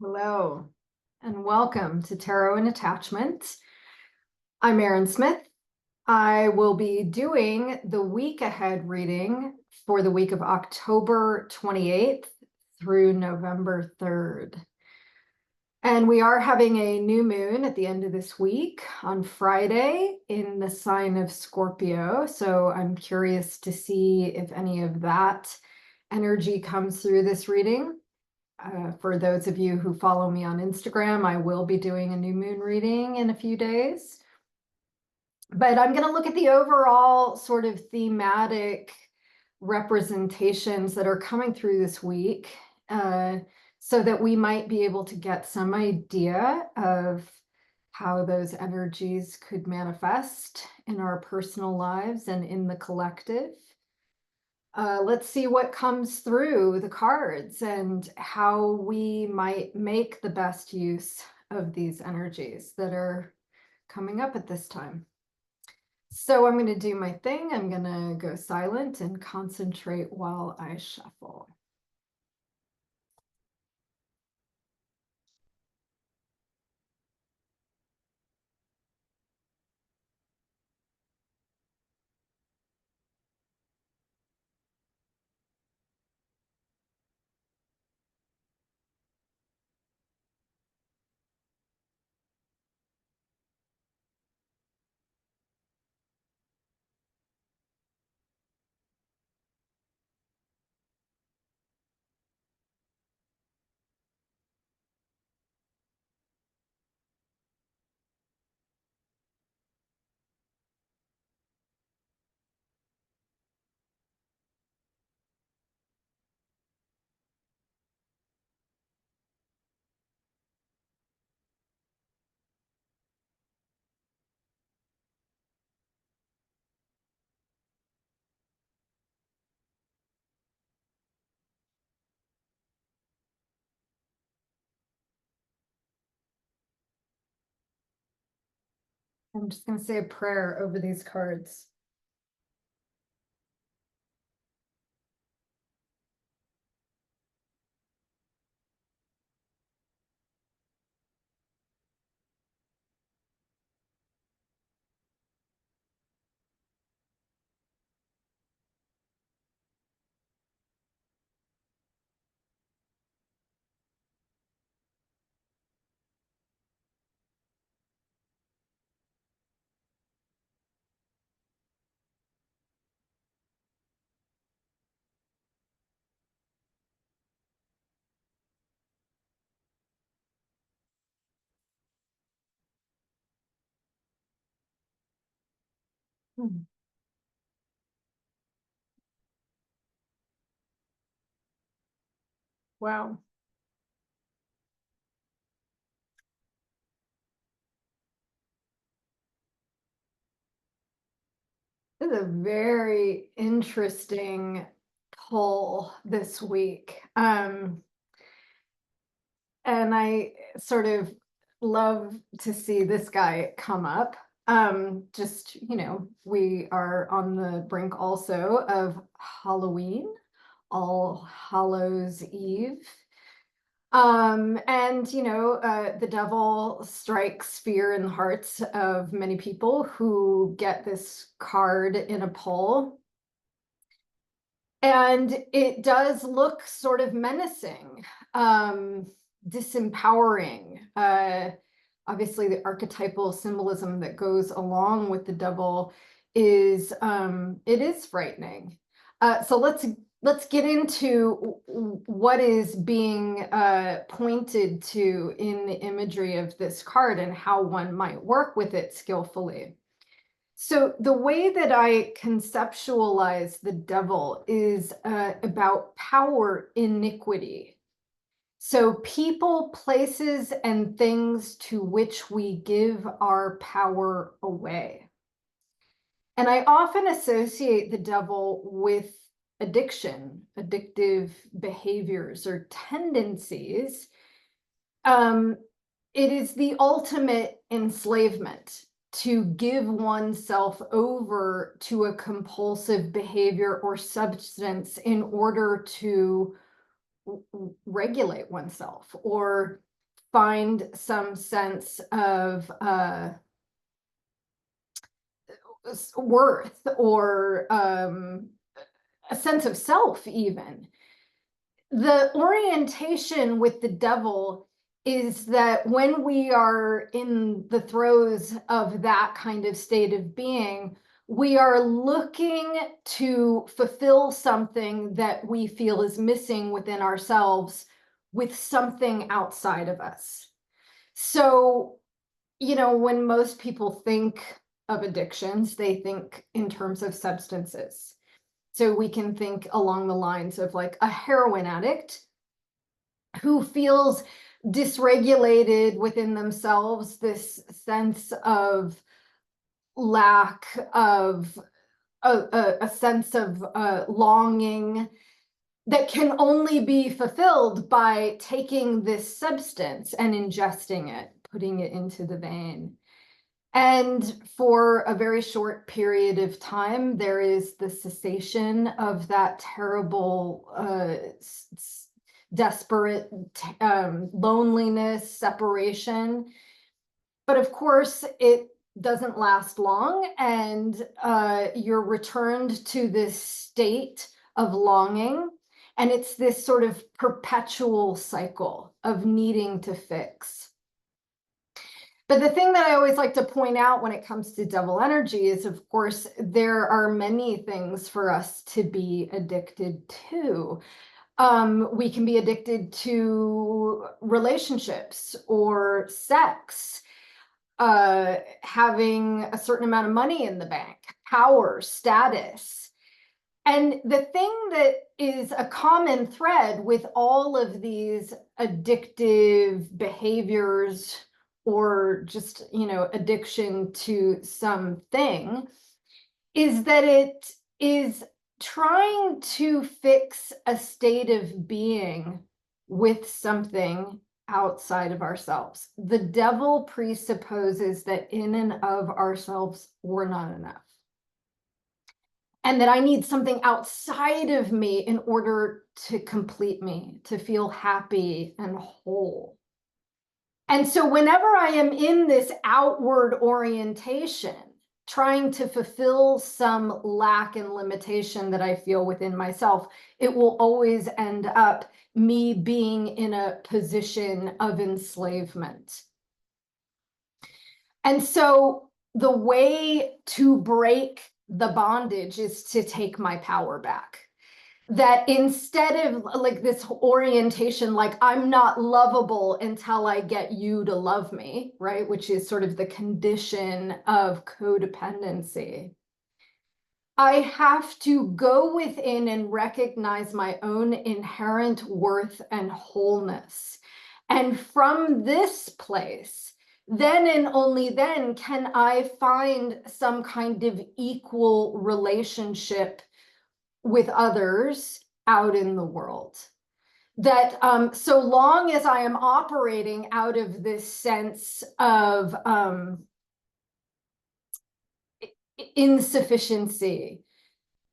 Hello, and welcome to Tarot and Attachment. I'm Erin Smith. I will be doing the week ahead reading for the week of October 28th through November 3rd. And we are having a new moon at the end of this week on Friday in the sign of Scorpio. So I'm curious to see if any of that energy comes through this reading. For those of you who follow me on Instagram, I will be doing a new moon reading in a few days. But I'm going to look at the overall sort of thematic representations that are coming through this week so that we might be able to get some idea of how those energies could manifest in our personal lives and in the collective. Let's see what comes through the cards and how we might make the best use of these energies that are coming up at this time. So I'm going to do my thing. I'm going to go silent and concentrate while I shuffle. I'm just going to say a prayer over these cards. Hmm. Wow. This is a very interesting pull this week. And I sort of love to see this guy come up. Just, we are on the brink also of Halloween, All Hallows Eve. And the devil strikes fear in the hearts of many people who get this card in a pull. And it does look sort of menacing, disempowering. Obviously, the archetypal symbolism that goes along with the devil is it is frightening. So let's get into what is being pointed to in the imagery of this card and how one might work with it skillfully. So the way that I conceptualize the devil is about power iniquity. So people, places, and things to which we give our power away. And I often associate the devil with addiction, addictive behaviors or tendencies. It is the ultimate enslavement to give oneself over to a compulsive behavior or substance in order to regulate oneself or find some sense of worth or a sense of self, even. The orientation with the devil is that when we are in the throes of that kind of state of being, we are looking to fulfill something that we feel is missing within ourselves with something outside of us. So, when most people think of addictions, they think in terms of substances. So we can think along the lines of like a heroin addict who feels dysregulated within themselves, this sense of lack of a sense of longing that can only be fulfilled by taking this substance and ingesting it, putting it into the vein. And for a very short period of time, there is the cessation of that terrible, desperate loneliness, separation. But of course, it doesn't last long, and you're returned to this state of longing. And it's this sort of perpetual cycle of needing to fix. But the thing that I always like to point out when it comes to devil energy is, of course, there are many things for us to be addicted to. We can be addicted to relationships or sex, having a certain amount of money in the bank, power, status. And the thing that is a common thread with all of these addictive behaviors, or just, addiction to something, is that it is trying to fix a state of being with something outside of ourselves. The devil presupposes that in and of ourselves, we're not enough. And that I need something outside of me in order to complete me, to feel happy and whole. And so whenever I am in this outward orientation, trying to fulfill some lack and limitation that I feel within myself, it will always end up me being in a position of enslavement. And so the way to break the bondage is to take my power back. That instead of like this orientation, like I'm not lovable until I get you to love me, right? Which is sort of the condition of codependency. I have to go within and recognize my own inherent worth and wholeness. And from this place, then and only then can I find some kind of equal relationship with others out in the world. That so long as I am operating out of this sense of insufficiency,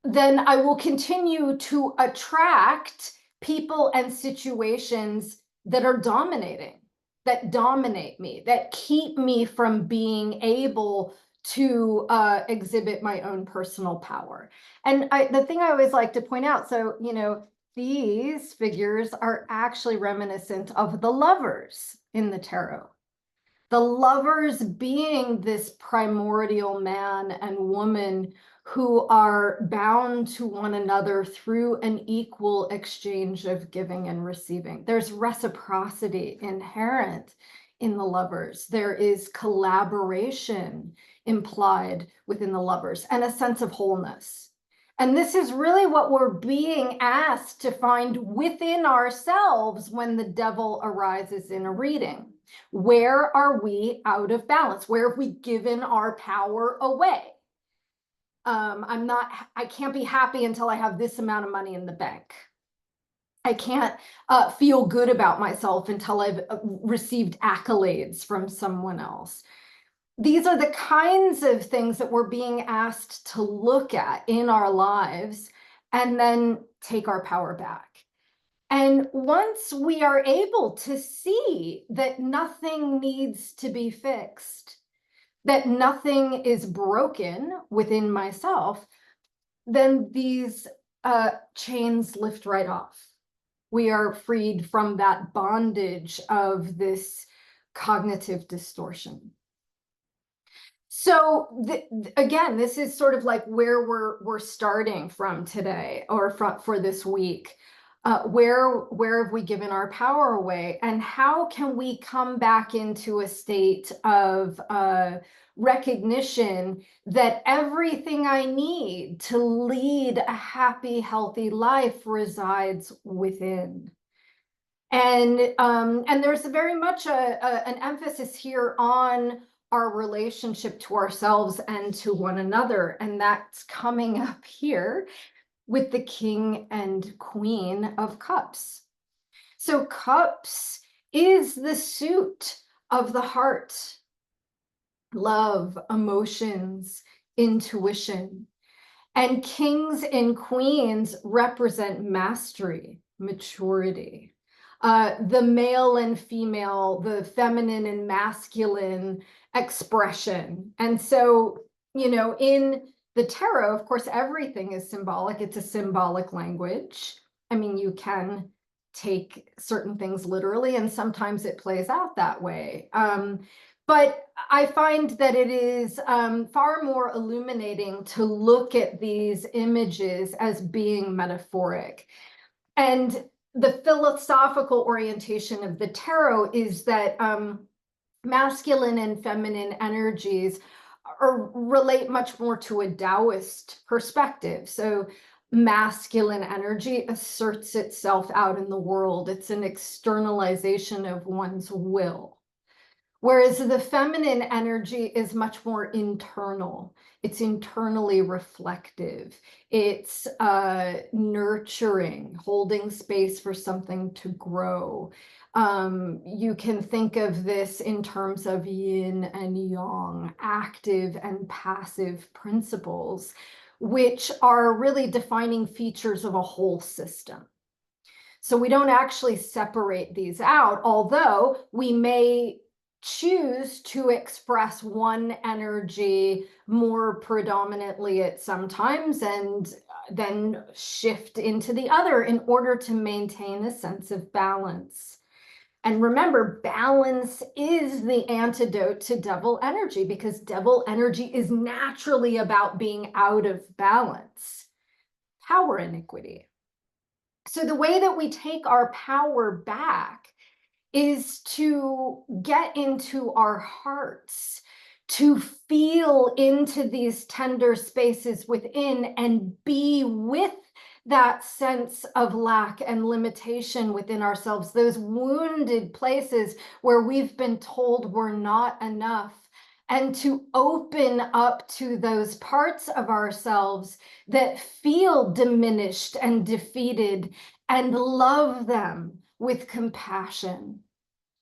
then I will continue to attract people and situations that are dominating, that dominate me, that keep me from being able to exhibit my own personal power. And the thing I always like to point out, so, these figures are actually reminiscent of the lovers in the tarot. The lovers being this primordial man and woman who are bound to one another through an equal exchange of giving and receiving. There's reciprocity inherent in the lovers. There is collaboration implied within the lovers and a sense of wholeness. And this is really what we're being asked to find within ourselves when the devil arises in a reading. Where are we out of balance? Where have we given our power away? I can't be happy until I have this amount of money in the bank. I can't feel good about myself until I've received accolades from someone else. These are the kinds of things that we're being asked to look at in our lives and then take our power back. And once we are able to see that nothing needs to be fixed, that nothing is broken within myself, then these chains lift right off. We are freed from that bondage of this cognitive distortion. So again, this is sort of like where we're starting from today, or for this week. Where have we given our power away, and how can we come back into a state of recognition that everything I need to lead a happy, healthy life resides within? And there's very much an emphasis here on our relationship to ourselves and to one another, and that's coming up here with the King and Queen of Cups. So cups is the suit of the heart: love, emotions, intuition. And kings and queens represent mastery, maturity. The male and female, the feminine and masculine expression. And so, in the tarot, of course, everything is symbolic. It's a symbolic language. I mean, you can take certain things literally, and sometimes it plays out that way. But I find that it is far more illuminating to look at these images as being metaphoric. And the philosophical orientation of the tarot is that masculine and feminine energies relate much more to a Taoist perspective. So masculine energy asserts itself out in the world. It's an externalization of one's will. Whereas the feminine energy is much more internal. It's internally reflective. It's nurturing, holding space for something to grow. You can think of this in terms of yin and yang, active and passive principles, which are really defining features of a whole system. So we don't actually separate these out, although we may choose to express one energy more predominantly at some times and then shift into the other in order to maintain a sense of balance. And remember, balance is the antidote to devil energy, because devil energy is naturally about being out of balance. Power iniquity. So the way that we take our power back is to get into our hearts, to feel into these tender spaces within and be with that sense of lack and limitation within ourselves, those wounded places where we've been told we're not enough, and to open up to those parts of ourselves that feel diminished and defeated, and love them with compassion,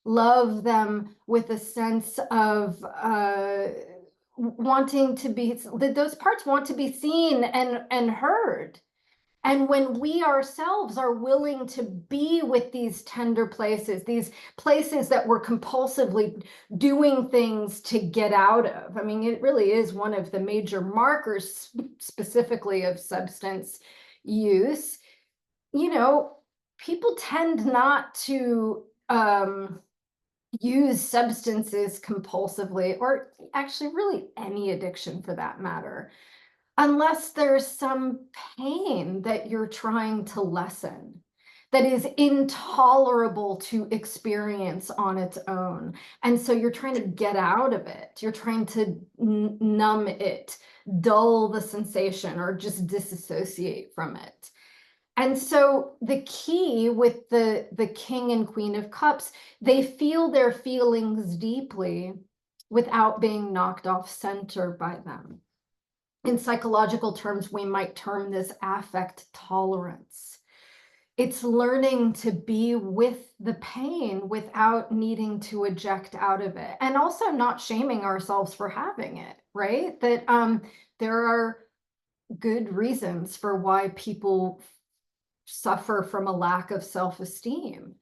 love them with a sense of wanting to be, those parts want to be seen and heard. And when we ourselves are willing to be with these tender places, these places that we're compulsively doing things to get out of, I mean, it really is one of the major markers specifically of substance use. People tend not to use substances compulsively, or actually really any addiction for that matter, unless there's some pain that you're trying to lessen, that is intolerable to experience on its own. And so you're trying to get out of it. You're trying to numb it, dull the sensation, or just disassociate from it. And so the key with the King and Queen of Cups, they feel their feelings deeply without being knocked off center by them. In psychological terms, we might term this affect tolerance. It's learning to be with the pain without needing to eject out of it, and also not shaming ourselves for having it, right? That there are good reasons for why people suffer from a lack of self-esteem,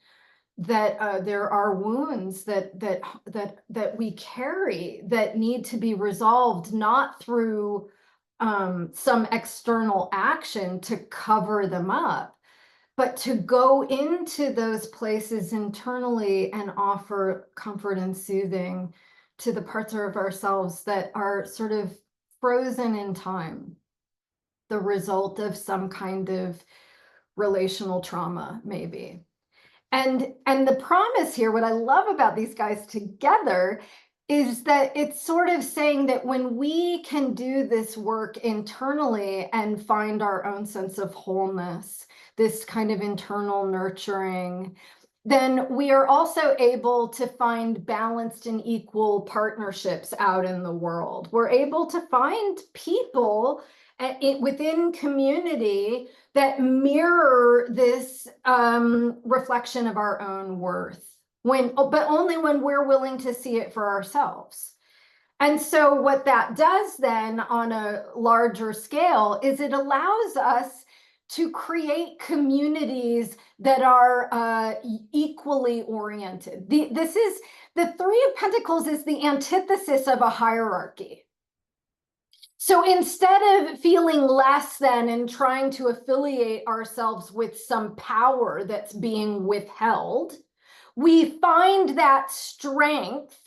that there are wounds that we carry that need to be resolved, not through some external action to cover them up, but to go into those places internally and offer comfort and soothing to the parts of ourselves that are sort of frozen in time, the result of some kind of relational trauma, maybe. And the promise here, what I love about these guys together, is that it's sort of saying that when we can do this work internally and find our own sense of wholeness, this kind of internal nurturing, then we are also able to find balanced and equal partnerships out in the world. We're able to find people within community that mirror this reflection of our own worth, but only when we're willing to see it for ourselves. And so what that does then on a larger scale is it allows us to create communities that are equally oriented. The Three of Pentacles is the antithesis of a hierarchy. So instead of feeling less than and trying to affiliate ourselves with some power that's being withheld, we find that strength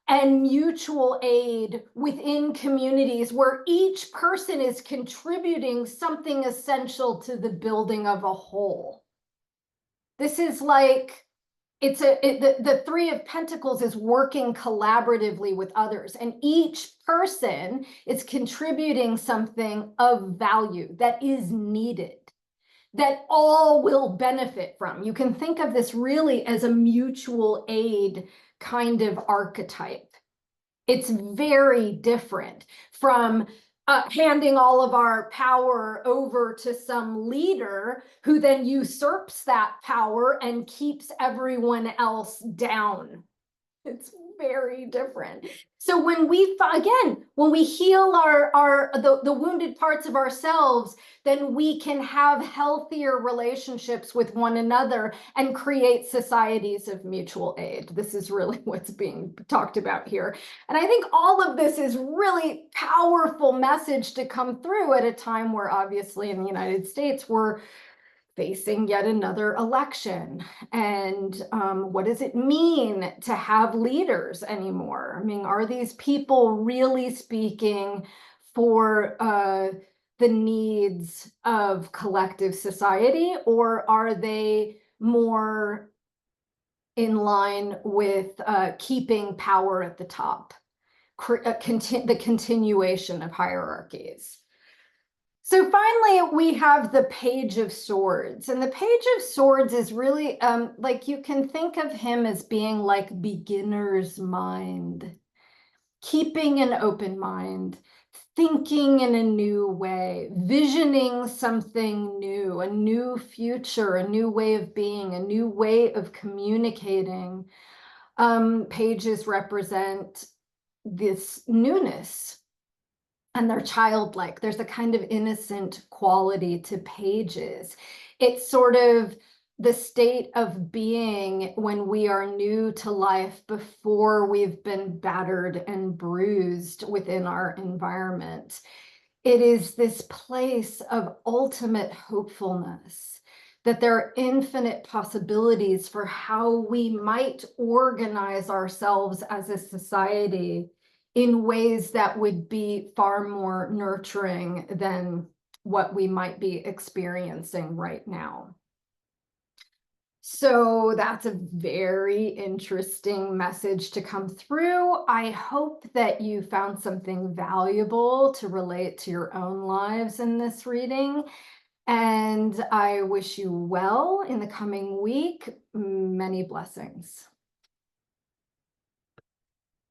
and mutual aid within communities where each person is contributing something essential to the building of a whole. This is like, the Three of Pentacles is working collaboratively with others, and each person is contributing something of value that is needed, that all will benefit from. You can think of this really as a mutual aid kind of archetype. It's very different from handing all of our power over to some leader who then usurps that power and keeps everyone else down. It's very different. So when we, again, when we heal the wounded parts of ourselves, then we can have healthier relationships with one another and create societies of mutual aid. This is really what's being talked about here. And I think all of this is really powerful message to come through at a time where obviously in the United States, we're facing yet another election. And what does it mean to have leaders anymore? I mean, are these people really speaking for the needs of collective society, or are they more in line with keeping power at the top, the continuation of hierarchies? So finally, we have the Page of Swords. And the Page of Swords is really like, you can think of him as being like beginner's mind, keeping an open mind, thinking in a new way, visioning something new, a new future, a new way of being, a new way of communicating. Pages represent this newness, and they're childlike. There's a kind of innocent quality to pages. It's sort of the state of being when we are new to life before we've been battered and bruised within our environment. It is this place of ultimate hopefulness, that there are infinite possibilities for how we might organize ourselves as a society in ways that would be far more nurturing than what we might be experiencing right now. So that's a very interesting message to come through. I hope that you found something valuable to relate to your own lives in this reading. And I wish you well in the coming week. Many blessings.